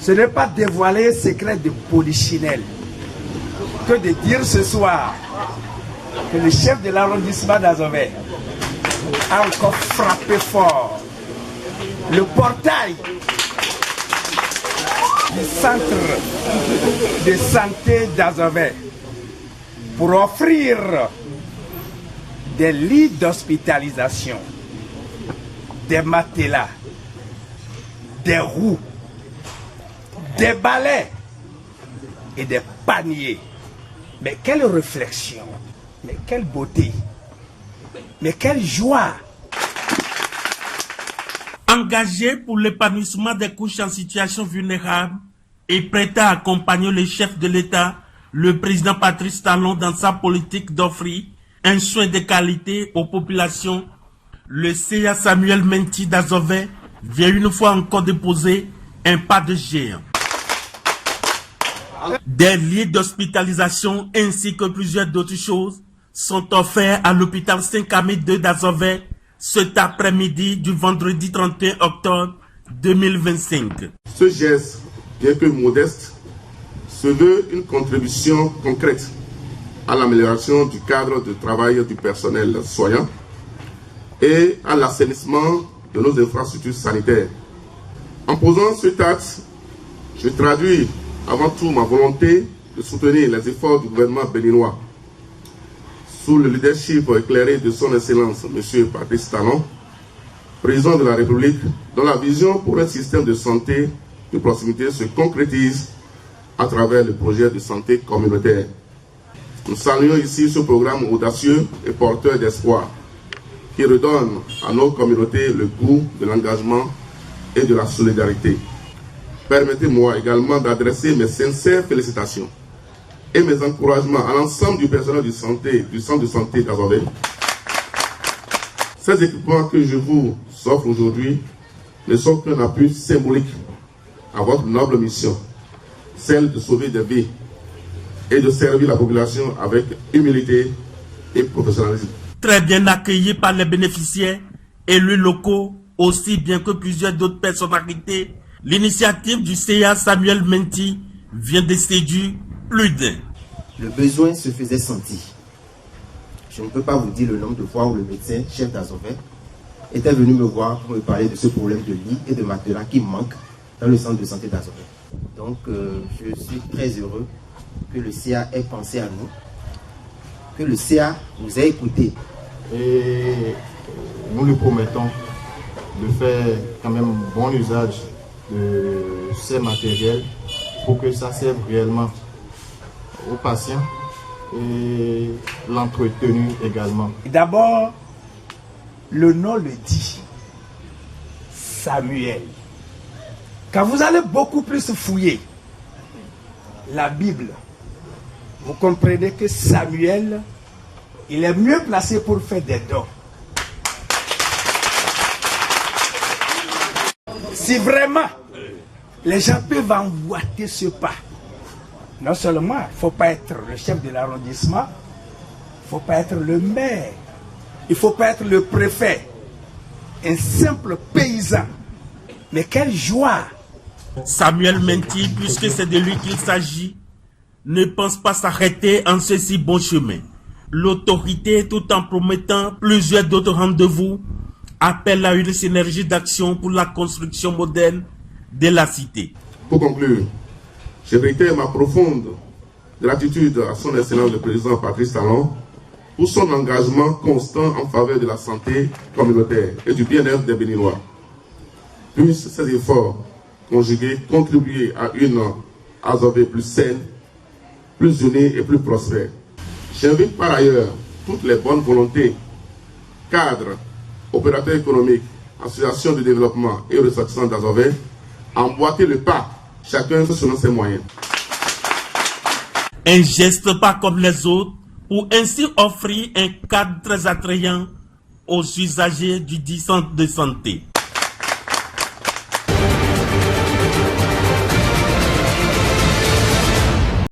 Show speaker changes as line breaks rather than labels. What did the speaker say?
Ce n'est pas dévoiler un secret de polichinelle que de dire ce soir que le chef de l'arrondissement d'Azové a encore frappé fort le portail du centre de santé d'Azové pour offrir des lits d'hospitalisation, des matelas, des roues, des balais et des paniers. Mais quelle réflexion, mais quelle beauté, mais quelle joie.
Engagé pour l'épanouissement des couches en situation vulnérable et prêt à accompagner le chef de l'État, le président Patrice Talon, dans sa politique d'offrir un soin de qualité aux populations, le CA Samuel Menti d'Azové vient une fois encore déposer un pas de géant. Des lits d'hospitalisation ainsi que plusieurs d'autres choses sont offerts à l'hôpital Saint-Camille 2 d'Azové cet après-midi du vendredi 31 octobre 2025.
Ce geste, bien que modeste, se veut une contribution concrète à l'amélioration du cadre de travail du personnel soignant et à l'assainissement de nos infrastructures sanitaires. En posant cet acte, je traduis avant tout ma volonté de soutenir les efforts du gouvernement béninois sous le leadership éclairé de son Excellence M. Patrice Talon, président de la République, dont la vision pour un système de santé de proximité se concrétise à travers le projet de santé communautaire. Nous saluons ici ce programme audacieux et porteur d'espoir qui redonne à nos communautés le goût de l'engagement et de la solidarité. Permettez-moi également d'adresser mes sincères félicitations et mes encouragements à l'ensemble du personnel du centre de santé d'Azové. Ces équipements que je vous offre aujourd'hui ne sont qu'un appui symbolique à votre noble mission, celle de sauver des vies et de servir la population avec humilité et professionnalisme.
Très bien accueilli par les bénéficiaires, élus locaux, aussi bien que plusieurs d'autres personnalités, l'initiative du CA Samuel Menti vient de séduire plus d'un.
Le besoin se faisait sentir. Je ne peux pas vous dire le nombre de fois où le médecin chef d'Azové était venu me voir pour me parler de ce problème de lit et de matelas qui manque dans le centre de santé d'Azové. Donc je suis très heureux que le CA ait pensé à nous, que le CA nous ait écoutés.
Et nous lui promettons de faire quand même bon usage de ces matériels pour que ça serve réellement aux patients et l'entretenu également.
D'abord, le nom le dit, Samuel. Quand vous allez beaucoup plus fouiller la Bible, vous comprenez que Samuel, il est mieux placé pour faire des dons. Si vraiment les gens peuvent emboîter ce pas, non seulement il ne faut pas être le chef de l'arrondissement, il ne faut pas être le maire, il ne faut pas être le préfet, un simple paysan. Mais quelle joie!
Samuel Menti, puisque c'est de lui qu'il s'agit, ne pense pas s'arrêter en ce si bon chemin. L'autorité, tout en promettant plusieurs d'autres rendez-vous, appelle à une synergie d'action pour la construction moderne de la cité.
Pour conclure, je réitère ma profonde gratitude à son Excellence le président Patrice Talon pour son engagement constant en faveur de la santé communautaire et du bien-être des Béninois. Puissent ces efforts conjugués contribuer à une Azové plus saine, plus unie et plus prospère. J'invite par ailleurs toutes les bonnes volontés, cadres, opérateurs économiques, associations de développement et ressortissants d'Azové à emboîter le pas, chacun selon ses moyens.
Un geste pas comme les autres pour ainsi offrir un cadre très attrayant aux usagers du dit centre de santé.